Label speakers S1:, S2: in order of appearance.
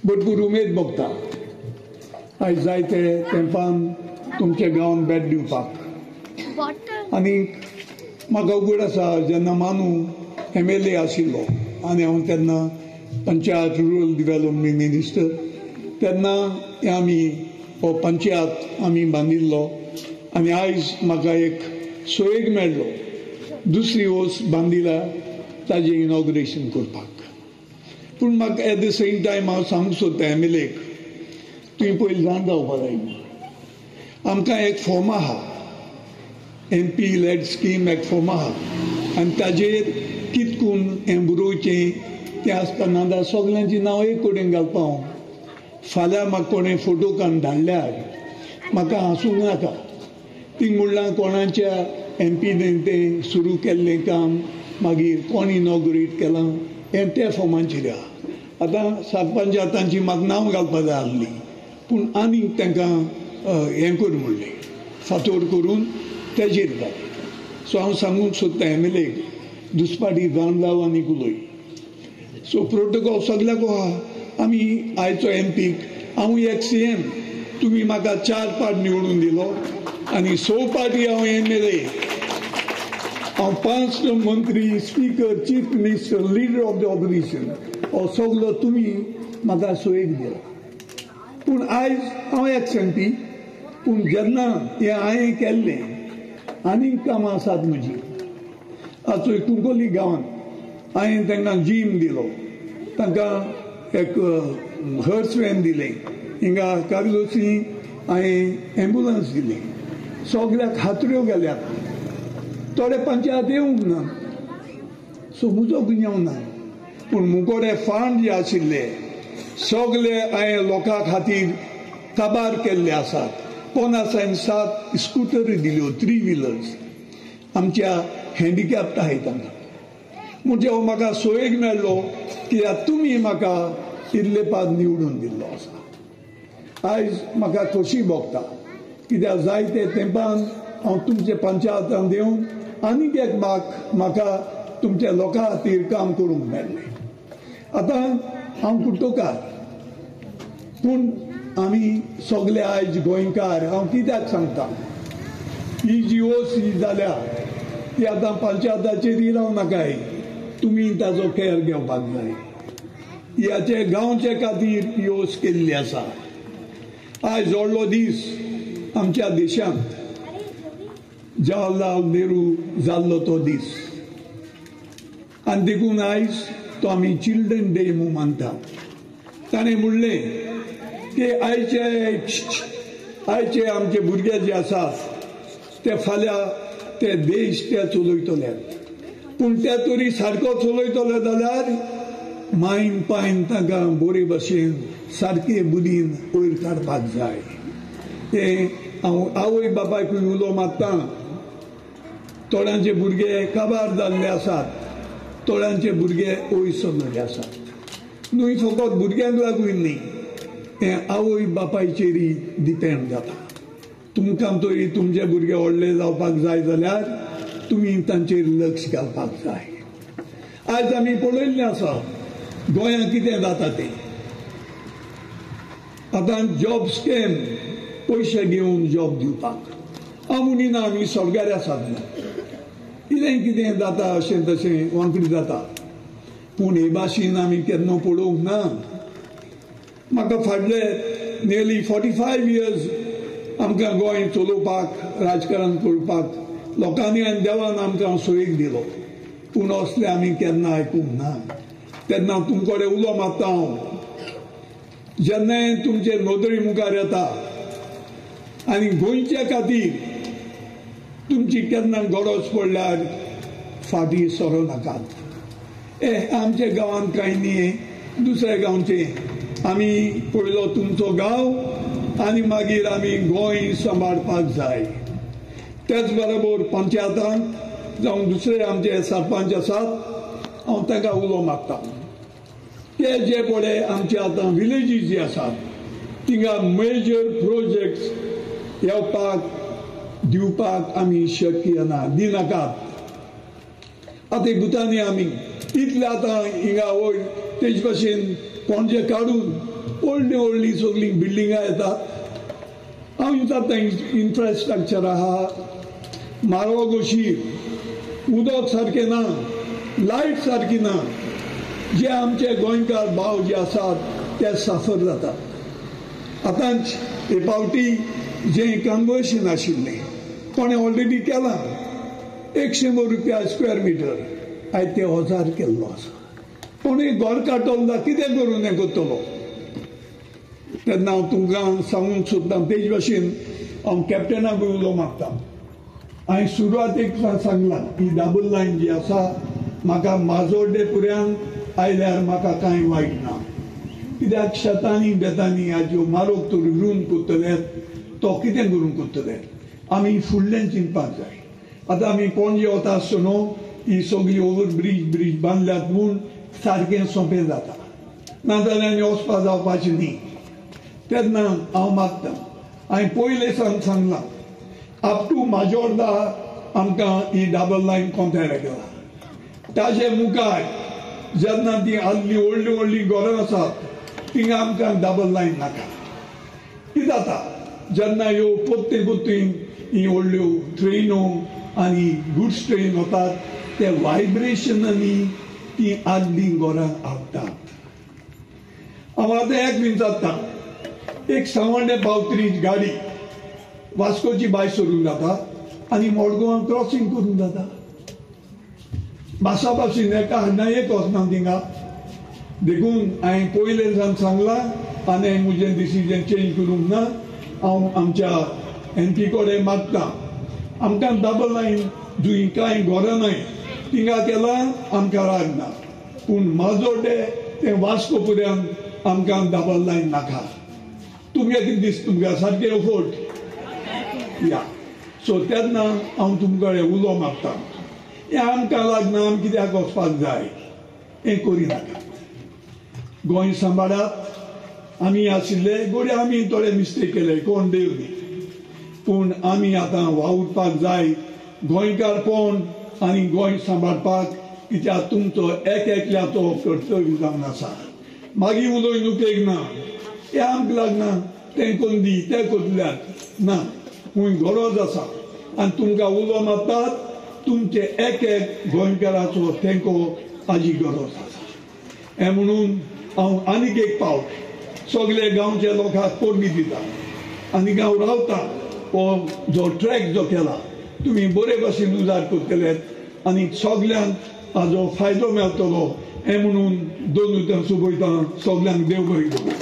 S1: भरपूर उमेद भोगता आयज जायते तेंपान तुमच्या गांवांत भेट दिवपाक आनी म्हाका उगड आसा जेन्ना मानू MLA आशिल्लो आनी हांव तेन्ना पंचायत रुरल डेव्हलपमेंट मिनिस्टर तेन्ना आमी हो पंचायत आमी बांदिल्लो आनी आयज म्हाका एक सोयेग मेळ्ळो दुसरी ओस बांदिला ताजें इनॉग्रेशन करपाक पूण म्हाका एट द सेम टायम हांव सांगूंक सोदता MLAक तुवें पयलीं जाण जावपाक जाय आमकां एक फॉर्म आहा MP लेड स्कीम एक फॉर्म आहा आनी ताजेर कितकून हें बरोवचें तें आसतना सगळ्यांची नांव एक कडेन घालपा हांव फाल्यां म्हाका कोणें फोटो काडून धाडल्यार म्हाका हांसूंक नाका ती म्हणल्यार कोणाच्या MPन तें सुरू केल्लें काम मागीर कोण इनॉग्रेट केलां हें त्या फॉर्माचेर आहा आतां सरपंचांची म्हाका नांव घालपा जाय आसली पूण आनीक तांकां हें कर म्हणलें फातोर करून तेजेर घाल सो हांव सांगूंक सोदता MLAक दुसपाटी जाण जाव आनी उलय सो प्रोटोकॉल सगळ्याक आहा आमी आयचो MPक हांव एक CM तुमी म्हाका 4 पाट निवडून दिलो आनी 6 पाटी हांव MLA हांव 5 मंत्री speaker chief minister leader of the opposition हो सगळो तुमी म्हाका सोयेक दिला पूण आयज हांव एक्स MP पूण जेन्ना हें हांवें केल्लें आनीक कामां आसात म्हजी आजचो कुंकोली गांवांत हांवें तांकां जीम दिलो तांकां एक हर्स वॅन दिलें हिंगा कार्लोसी हांवें एम्बुलन्स दिली सगळ्याक हातऱ्यो गेल्यात थोडे पंचायत येवंक ना सो म्हजो गुन्यांव ना पूण मुकोडे फंड जे आशिल्ले सगळे हांवें लोकां खातीर काबार केल्ले आसात 50 स्कुटर दिल्यो 3 व्हिलर्स आमच्या हँडिकॅप्ड आहाय तांकां म्हणजे हो म्हाका सोयेक मेळ्ळो कित्याक तुमी म्हाका इल्ले पाद निवडून दिल्लो आसा आयज म्हाका खोशी भोगता कित्याक जायते तेंपान हांव तुमचे पंचायतांत येवन आनीक एक म्हाका तुमच्या लोकां खातीर काम करूंक मेळ्ळें आतां हांव कुट्टोकार पूण आमी सगळे आयज गोंयकार हांव कित्याक सांगता ही जी ओस जाल्या ती आतां पंचायताचेर रावं नाकाय तुमी ताजो केअर घेवपाक जाय ह्याचे गांवचे खातीर ही ओस केल्ली आसा आयज व्हडलो दीस आमच्या देशांत जवाहरलाल नेहरू जाल्लो तो दीस आनी देखून आयज तो आमी चिल्ड्रन डे म्हूण मानता ताणें म्हणलें की आयचे आमचे भुरगे जे आसात ते फाल्यां ते देश ते चलयतले पूण ते तरी सारको चलयतले जाल्यार मायन पायन तांकां बरे भशेन सारके बुदीन वयर काडपाक जाय ते हांव आवय बापायकूय उलो मारता थोड्यांचे भुरगे काबार जाल्ले आसात थोड्यांचे भुरगे वयर सरलेले आसात न्हय फकत भुरग्यांक लागून न्ही हें आवय बापायचेरय डिपेंड जाता तुमकां तरी तुमचे भुरगे व्हडले जावपाक जाय जाल्यार तुमी तांचेर लक्ष घालपाक जाय आयज आमी पळयल्लें आसा गोंयांत कितें जाता तें आतां जॉब स्कॅम पयशे घेवन जॉब दिवपाक हांव म्हणिना आमी सरकारी आसात इलें कितें जाता अशें तशें वांकडी जाता पूण हे भाशेन आमी केन्ना पळोवंक ना म्हाका फाटले नियरली 45 years आमकां गोंय चलोवपाक राजकारण करपाक लोकांनी आनी देवान आमकां सोयेक दिलो पूण असलें आमी केन्ना आयकूंक ना तेन्ना तुमकडे उलो मारता हांव जेन्नाय तुमचे नोदरी मुखार येता आनी गोंयच्या खातीर तुमची केन्ना गरज पडल्यार फाटीं सरो नाकात आमच्या गांवांत कांय न्ही दुसऱ्या गांवचे आमी पयलो तुमचो गांव आनी मागीर आमी गोंय सांबाळपाक जाय तेच बरोबर पंचायतांत जावं दुसरे आमचे सरपंच आसात हांव तांकां उलो मारता ते जे पळय आमचे आतां विलेजीस जे आसात थिंगा मेजर प्रोजेक्ट्स येवपाक दिवपाक आमी शक्य ना दिनाकात आतां भुतानी आमी इतले आतां हिंगा वयर तेजे भशेन पणजे काडून व्हडली सगळी बिल्डिंगां येतात. हांव विचारता इन्फ्रास्ट्रक्चर आहा, मारग अशी, उदक सारकें ना, लायट सारकी ना. जे आमचे गोंयकार भाव जे आसात ते सफर जातात. आतांच हे फावटी जे कन्वर्शन आशिल्लें कोणें ऑलरेडी केलां. 100 रुपया स्क्वेअर मिटर आयज ते 1000 केल्लो आसा. कोणें घर काडटलो कितें करून हें करतलो. तेन्ना हांव तुमकां सांगूंक सोदतां तेज भाशेन हांव कॅप्टनाक उलो मागतां. हांवें सुरवातेक सांगलां ही डबल लायन जी आसा म्हाका माजोड्डे पर्यंत आयल्यार म्हाका कांय वायट ना. कित्याक शेतांनी बेतांनी हाज्यो मारोग तर रुवन करतले तो कितें करून करतले. आमी फुडल्यान चिंतपाक जाय. आतां आमी पणजे वता आसतना ही सगळी ओवर ब्रीज बांदल्यात म्हूण सारकें सोंपें जाता. नाजाल्यार आनी वचपा जावपाचें न्ही. तेन्ना हांव मागतां हांवें पयले सांगलां अप टू माजोर्डा आमकां ही डबल लायन कोंथेर केला. ताजे मुखार जेन्ना ती आदली व्हडली घरां आसात थिंगा आमकां डबल लायन नाका. कितें जाता जेन्ना ह्यो पोत्ते ही व्हडल्यो ट्रेनो आनी गुड्स ट्रेन वतात ते वायब्रेशनांनी ती आदली घरां हाडटात. हांव आतां एक विचारतां एक सावंडे पावतरी गाडी वास्कोची भायर सरून जाता आनी मडगांव क्रॉसिंग करून जाता. भाशा भाशेन एका हाडण्याक वचना थिंगा. देखून हांवें पयले सांगलां आनी म्हजें डिसिजन चेंज करूंक ना. हांव आमच्या MP कडेन मागतां आमकां डबल लायन जुंय कांय घरां नाय थिंगा केलां आमकां राग ना. पूण माजोड्डे ते वास्को पर्यंत आमकां डबल लायन नाका. तुमकां कितें दिसता तुमकां सारकें अफोर्ड या. सो तेन्ना हांव तुमचे कडेन उलो मागतां हें आमकां लागना आमी कित्याक वचपाक जाय हें करिनाकात. गोंय सांबाळात. आमी आशिल्ले गोडे आमी थोडे मिस्टेक केले कोण देव न्ही. पूण आमी आतां वावुरपाक जाय गोंयकारपण आनी गोंय सांबाळपाक. कित्याक तुमचो एकल्याचो कर्तव्य जावन आसा. मागीर उलोवन उपेग ना. हें आमकां लागना तें कोण दी तें करतल्यात ना. खूंय गरज आसा आनी तुमकां उलो मारतात तुमचे एक गोंयकाराचो तेंको हाजी गरज आसा. हें म्हणून हांव आनीक एक फावट सगळे गांवच्या लोकांक पोरणी दिता आनी हांव रावता हो जो ट्रॅक जो केला तुमी बरे भाशेन उजार करतले आनी सगळ्यांक हाजो फायदो मेळटलो. हें म्हणून दोन उतर सुबयता सगळ्यांक देव बरें करूं.